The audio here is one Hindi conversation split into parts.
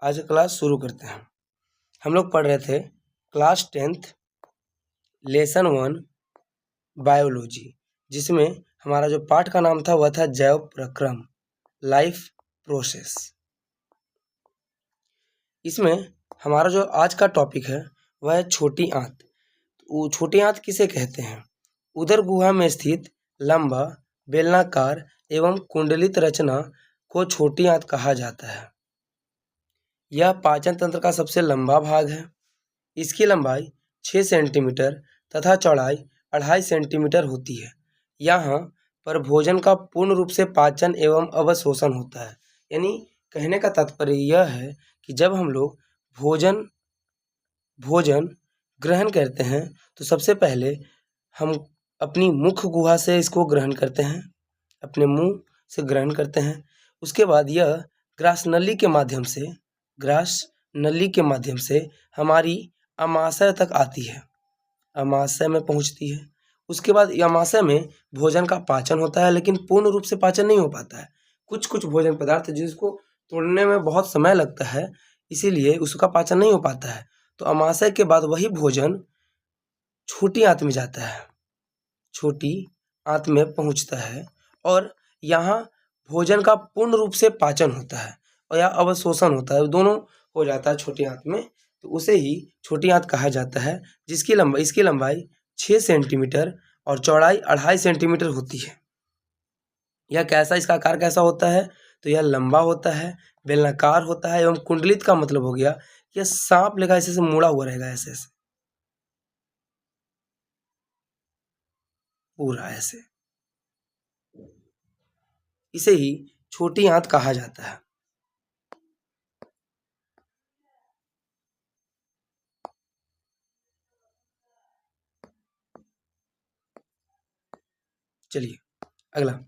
आज क्लास शुरू करते हैं। हम लोग पढ़ रहे थे क्लास 10th लेसन 1 बायोलॉजी, जिसमें हमारा जो पाठ का नाम था वह था जैव प्रक्रम, लाइफ प्रोसेस। इसमें हमारा जो आज का टॉपिक है वह है छोटी आंत। छोटी आंत किसे कहते हैं? उदर गुहा में स्थित लंबा, बेलनाकार एवं कुंडलित रचना को छोटी आंत कहा जाता है। यह पाचन तंत्र का सबसे लंबा भाग है। इसकी लंबाई 6 सेंटीमीटर तथा चौड़ाई 2.5 सेंटीमीटर होती है। यहाँ पर भोजन का पूर्ण रूप से पाचन एवं अवशोषण होता है। यानी कहने का तात्पर्य यह है कि जब हम लोग भोजन ग्रहण करते हैं तो सबसे पहले हम अपनी मुख गुहा से इसको ग्रहण करते हैं, अपने मुंह से ग्रहण करते हैं। उसके बाद यह ग्रास नली के माध्यम से हमारी अमाशय तक आती है, अमाशय में पहुंचती है। उसके बाद अमाशय में भोजन का पाचन होता है, लेकिन पूर्ण रूप से पाचन नहीं हो पाता है। कुछ कुछ भोजन पदार्थ जिसको तोड़ने में बहुत समय लगता है, इसीलिए उसका पाचन नहीं हो पाता है। तो अमाशय के बाद वही भोजन छोटी आंत में जाता है, छोटी आंत में पहुंचता है और यहाँ भोजन का पूर्ण रूप से पाचन होता है और या अवशोषण होता है, दोनों हो जाता है छोटी आंत में। तो उसे ही छोटी आंत कहा जाता है, इसकी लंबाई 6 सेंटीमीटर और चौड़ाई 2.5 सेंटीमीटर होती है। इसका आकार कैसा होता है? तो यह लंबा होता है, बेलनाकार होता है एवं कुंडलित का मतलब हो गया यह सांप लेखा ऐसे मुड़ा हुआ रहेगा, ऐसे पूरा ऐसे। इसे ही छोटी आंत कहा जाता है। चलिए अगला,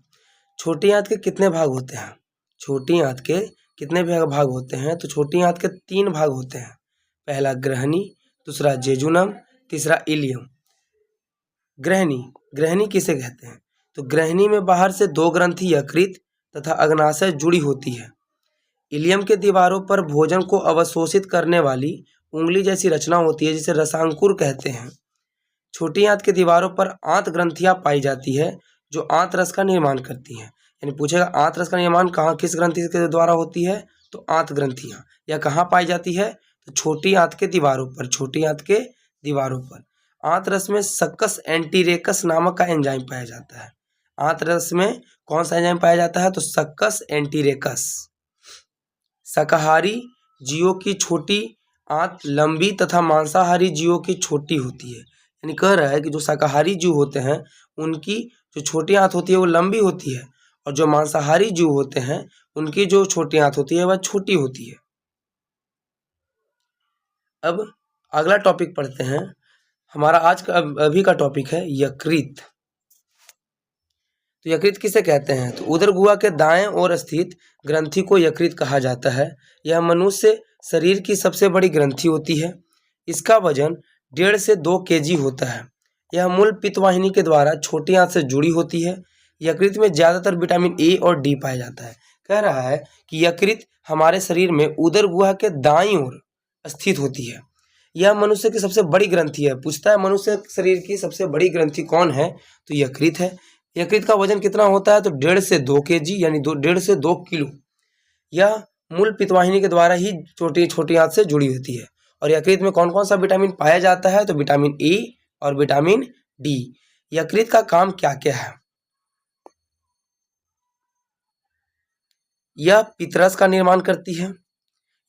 छोटी आंत के कितने भाग होते हैं? छोटी आंत के कितने भाग होते हैं? तो छोटी आंत के 3 भाग होते हैं। पहला ग्रहणी, दूसरा जेजुनम, तीसरा इलियम। ग्रहणी किसे कहते हैं? तो ग्रहणी में बाहर से 2 ग्रंथि यकृत तथा अग्नाशय जुड़ी होती है। इलियम के दीवारों पर भोजन को अवशोषित करने वाली उंगली जैसी रचना होती है, जिसे रसांकुर कहते हैं। छोटी आंत के दीवारों पर आंत ग्रंथियां पाई जाती है जो आंत रस का निर्माण करती हैं। यानी पूछेगा आंत रस का निर्माण किस ग्रंथि के द्वारा होती है? तो आंत ग्रंथियां। यह कहाँ पाई जाती है? तो छोटी आंत के दीवारों पर। आंत रस में सक्कस एंटीरेकस नामक का एंजाइम पाया जाता है। आंत रस में कौन सा एंजाइम पाया जाता है? तो सक्कस एंटीरेकस। शाकाहारी जीवों की छोटी आंत लंबी तथा मांसाहारी जीवों की छोटी होती है। यानी कह रहा है कि जो शाकाहारी जीव होते हैं उनकी जो छोटी आंत होती है वो लंबी होती है, और जो मांसाहारी जीव होते हैं उनकी जो छोटी आंत होती है वह छोटी होती है। अब अगला टॉपिक पढ़ते हैं। हमारा आज का अभी का टॉपिक है यकृत। तो यकृत किसे कहते हैं? तो उदर गुहा के दाएं ओर स्थित ग्रंथि को यकृत कहा जाता है। यह मनुष्य शरीर की सबसे बड़ी ग्रंथि होती है। इसका वजन 1.5 से 2 केजी होता है। यह मूल पित्तवाहिनी के द्वारा छोटी आंत से जुड़ी होती है। यकृत में ज़्यादातर विटामिन ए और डी पाया जाता है। कह रहा है कि यकृत हमारे शरीर में उदर गुहा के दाईं ओर स्थित होती है। यह मनुष्य की सबसे बड़ी ग्रंथि है। पूछता है मनुष्य शरीर की सबसे बड़ी ग्रंथि कौन है? तो यकृत है। यकृत का वजन कितना होता है? तो 1.5 से 2 केजी, यानी 1.5 से 2 किलो। यह मूल पित्तवाहिनी के द्वारा ही छोटी आंत से जुड़ी होती है। और यकृत में कौन कौन सा विटामिन पाया जाता है? तो विटामिन ए और विटामिन डी। यकृत का काम क्या क्या है? यह पित्तरस का निर्माण करती है।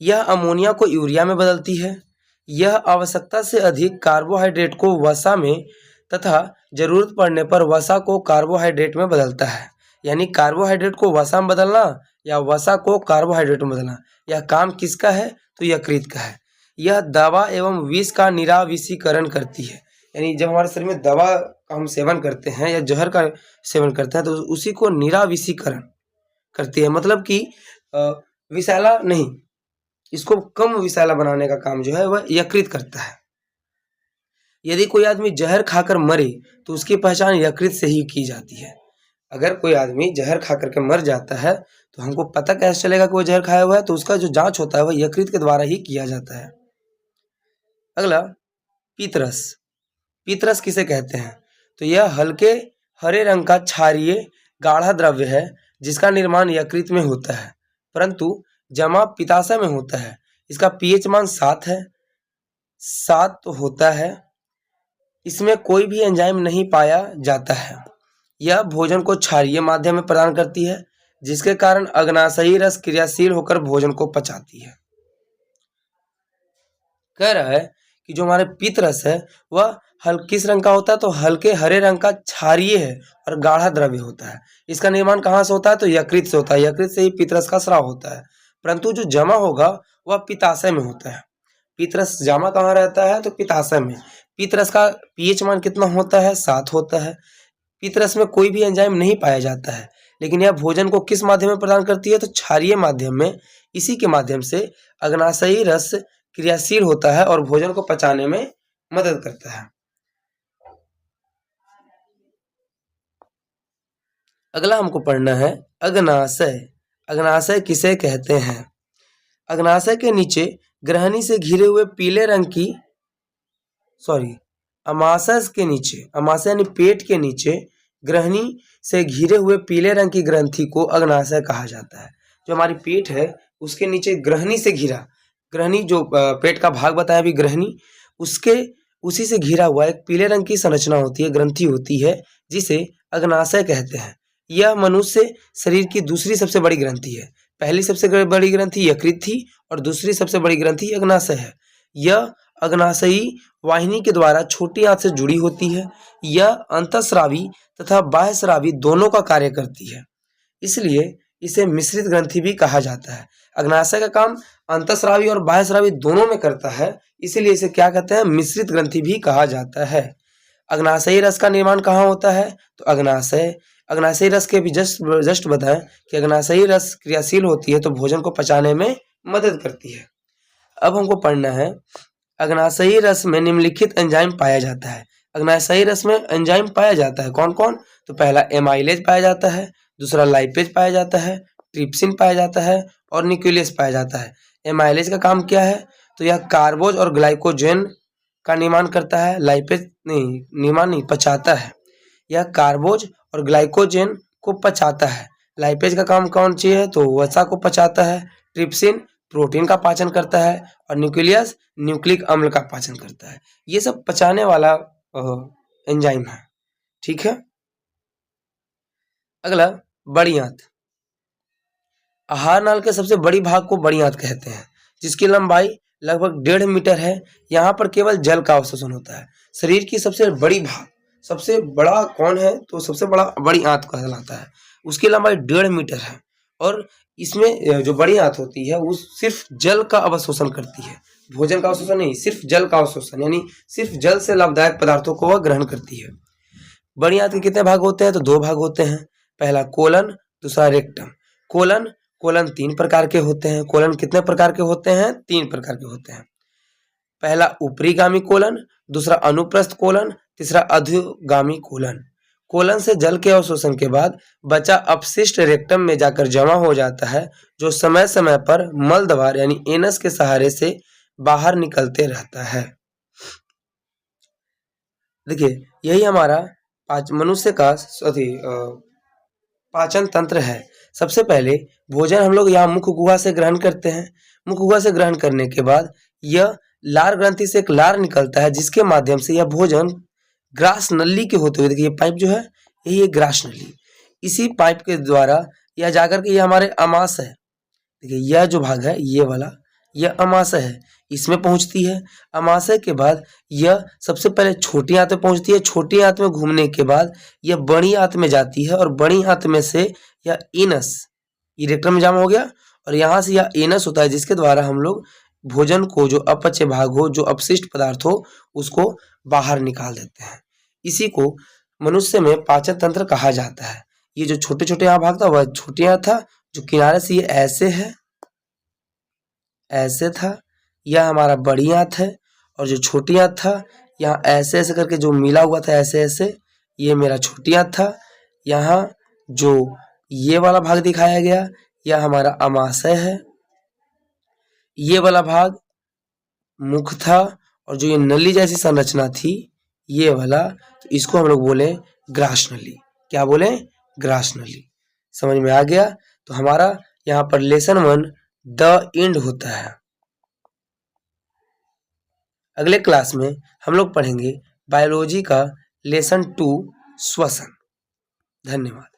यह अमोनिया को यूरिया में बदलती है। यह आवश्यकता से अधिक कार्बोहाइड्रेट को वसा में तथा जरूरत पड़ने पर वसा को कार्बोहाइड्रेट में बदलता है। यानी कार्बोहाइड्रेट को वसा में बदलना या वसा को कार्बोहाइड्रेट में बदलना, यह काम किसका है? तो यकृत का है। यह दवा एवं विष का निराविषीकरण करती है। यानी जब हमारे शरीर में दवा का हम सेवन करते हैं या जहर का सेवन करते हैं तो उसी को निराविषीकरण करती है। मतलब कि विषैला नहीं, इसको कम विषैला बनाने का काम जो है वह यकृत करता है। यदि कोई आदमी जहर खाकर मरे तो उसकी पहचान यकृत से ही की जाती है। अगर कोई आदमी जहर खा करके मर जाता है तो हमको पता कैसे चलेगा कि वो जहर खाया हुआ है? तो उसका जो जांच होता है वह यकृत के द्वारा ही किया जाता है। अगला पीतरस। पीतरस किसे कहते हैं? तो यह हल्के हरे रंग का क्षारीय गाढ़ा द्रव्य है जिसका निर्माण यकृत में होता है, परंतु जमा पित्ताशय में होता है। इसका पीएच मान 7 है, 7 होता है। इसमें कोई भी एंजाइम नहीं पाया जाता है। यह भोजन को क्षारीय माध्यम में प्रदान करती है, जिसके कारण अग्नाशयी रस क्रियाशील होकर भोजन को पचाती है। कह रहा है कि जो हमारे पीतरस है वह किस रंग का होता है? तो हल्के हरे रंग का क्षारीय है और गाढ़ा द्रव्य होता है। इसका निर्माण कहाँ से होता है? तो यकृत से होता है। यकृत से ही पीतरस का स्राव होता है, परंतु जो जमा होगा वह पित्ताशय में होता है। पीतरस जमा कहाँ रहता है? तो पित्ताशय में। पीतरस का पीएच मान कितना होता है? 7 होता है। पीतरस में कोई भी एंजाइम नहीं पाया जाता है, लेकिन यह भोजन को किस माध्यम में प्रदान करती है? तो क्षारीय माध्यम में। इसी के माध्यम से अग्नाशयी रस क्रियाशील होता है और भोजन को पचाने में मदद करता है। अगला हमको पढ़ना है अग्नाशय। अग्नाशय किसे कहते हैं? अग्नाशय के नीचे ग्रहणी से घिरे हुए पीले रंग की अमाशय के नीचे, अमाशय यानी पेट के नीचे ग्रहणी से घिरे हुए पीले रंग की ग्रंथि को अग्नाशय कहा जाता है। जो हमारी पेट है उसके नीचे ग्रहणी से घिरा, ग्रहणी जो पेट का भाग बताया अभी, ग्रहणी उसके उसी से घिरा हुआ एक पीले रंग की संरचना होती है, ग्रंथि होती है, जिसे अग्नाशय कहते हैं। यह मनुष्य शरीर की दूसरी सबसे बड़ी ग्रंथि है। पहली सबसे बड़ी ग्रंथि यकृत थी और दूसरी सबसे बड़ी ग्रंथि अग्नाशय है। यह अग्नाशयी वाहिनी के द्वारा छोटी आंत से जुड़ी होती है। यह अंतःस्रावी तथा बाह्यस्रावी दोनों का कार्य करती है, इसलिए इसे मिश्रित ग्रंथि भी कहा जाता है। अग्नाशय का काम अंतःस्रावी और बाह्यस्रावी दोनों में करता है, इसीलिए इसे क्या कहते हैं? मिश्रित ग्रंथि भी कहा जाता है। अग्नाशयी रस का निर्माण कहाँ होता है? तो अग्नाशयी रस के भी जस्ट बताएं कि अग्नाशयी रस क्रियाशील होती है तो भोजन को पचाने में मदद करती है। अब हमको पढ़ना है अग्नाशयी रस में निम्नलिखित एंजाइम पाया जाता है। अग्नाशयी रस में एंजाइम पाया जाता है कौन कौन? तो पहला एमाइलेज पाया जाता है, दूसरा लाइपेज पाया जाता है, ट्रिप्सिन पाया जाता है और न्यूक्लियस पाया जाता है। एमाइलेज का काम क्या है? तो यह कार्बोज और ग्लाइकोजेन का निर्माण करता है। लाइपेज नहीं पचाता है। यह कार्बोज और ग्लाइकोजेन को पचाता है। लाइपेज का काम कौन सी है? तो वसा को पचाता है। ट्रिप्सिन प्रोटीन का पाचन करता है और न्यूक्लियस न्यूक्लिक अम्ल का पाचन करता है। ये सब पचाने वाला एंजाइम है, ठीक है। अगला बड़ी आंत। आहार नाल के सबसे बड़ी भाग को बड़ी आंत कहते हैं, जिसकी लंबाई लगभग 1.5 मीटर है। यहाँ पर केवल जल का अवशोषण होता है। शरीर की सबसे बड़ी भाग, सबसे बड़ा कौन है? तो सबसे बड़ा बड़ी आंत कहलाता है। उसकी लंबाई 1.5 मीटर है और इसमें जो बड़ी आंत होती है वो सिर्फ जल का अवशोषण करती है। भोजन का अवशोषण नहीं, सिर्फ जल का अवशोषण, यानी सिर्फ जल से लाभदायक पदार्थों को वह ग्रहण करती है। बड़ी आंत के कितने भाग होते हैं? तो 2 भाग होते हैं। पहला कोलन, दूसरा रेक्टम। कोलन 3 प्रकार के होते हैं। कोलन कितने प्रकार के होते हैं? 3 प्रकार के होते हैं। पहला ऊपरीगामी कोलन, दूसरा अनुप्रस्थ कोलन, तीसरा अधोगामी कोलन। कोलन से जल के अवशोषण के बाद बचा अपशिष्ट रेक्टम में जाकर जमा हो जाता है, जो समय समय पर मल द्वार यानी एनस के सहारे से बाहर निकलते रहता है। देखिए, यही हमारा मनुष्य का पाचन तंत्र है। सबसे पहले भोजन हम लोग यहाँ मुख गुहा से ग्रहण करते हैं। मुख गुहा से ग्रहण करने के बाद यह लार ग्रंथि से एक लार निकलता है, जिसके माध्यम से यह भोजन ग्रास नली के होते हुए, देखिए ये पाइप जो है यही है ग्रास नली। इसी पाइप के द्वारा यह जाकर के यह हमारे अमाशय है, देखिए यह जो भाग है ये वाला, यह अमाशय है, इसमें पहुंचती है। अमाशय के बाद यह सबसे पहले छोटी आंत में पहुंचती है। छोटी आंत में घूमने के बाद यह बड़ी आंत में जाती है और बड़ी आंत में से यह एनस रेक्टम में जमा हो गया और यहाँ से यह एनस होता है, जिसके द्वारा हम लोग भोजन को, जो अपचे भाग हो, जो अपशिष्ट पदार्थ हो, उसको बाहर निकाल देते हैं। इसी को मनुष्य में पाचन तंत्र कहा जाता है। ये जो छोटे छोटे यहाँ भाग था वह छोटी आंत था, जो किनारे से ये ऐसे है, ऐसे था, यह हमारा बड़ी आंत है। और जो छोटी आंत था यहाँ ऐसे ऐसे करके जो मिला हुआ था, ऐसे ऐसे, ये मेरा छोटी आंत था। यहाँ जो ये वाला भाग दिखाया गया यह हमारा अमाशय है, ये वाला भाग मुख था और जो ये नली जैसी संरचना थी ये वाला, तो इसको हम लोग बोले ग्रास नली। क्या बोले? ग्रास नली। समझ में आ गया? तो हमारा यहाँ पर लेसन 1 द एंड होता है। अगले क्लास में हम लोग पढ़ेंगे बायोलॉजी का लेसन 2 श्वसन। धन्यवाद।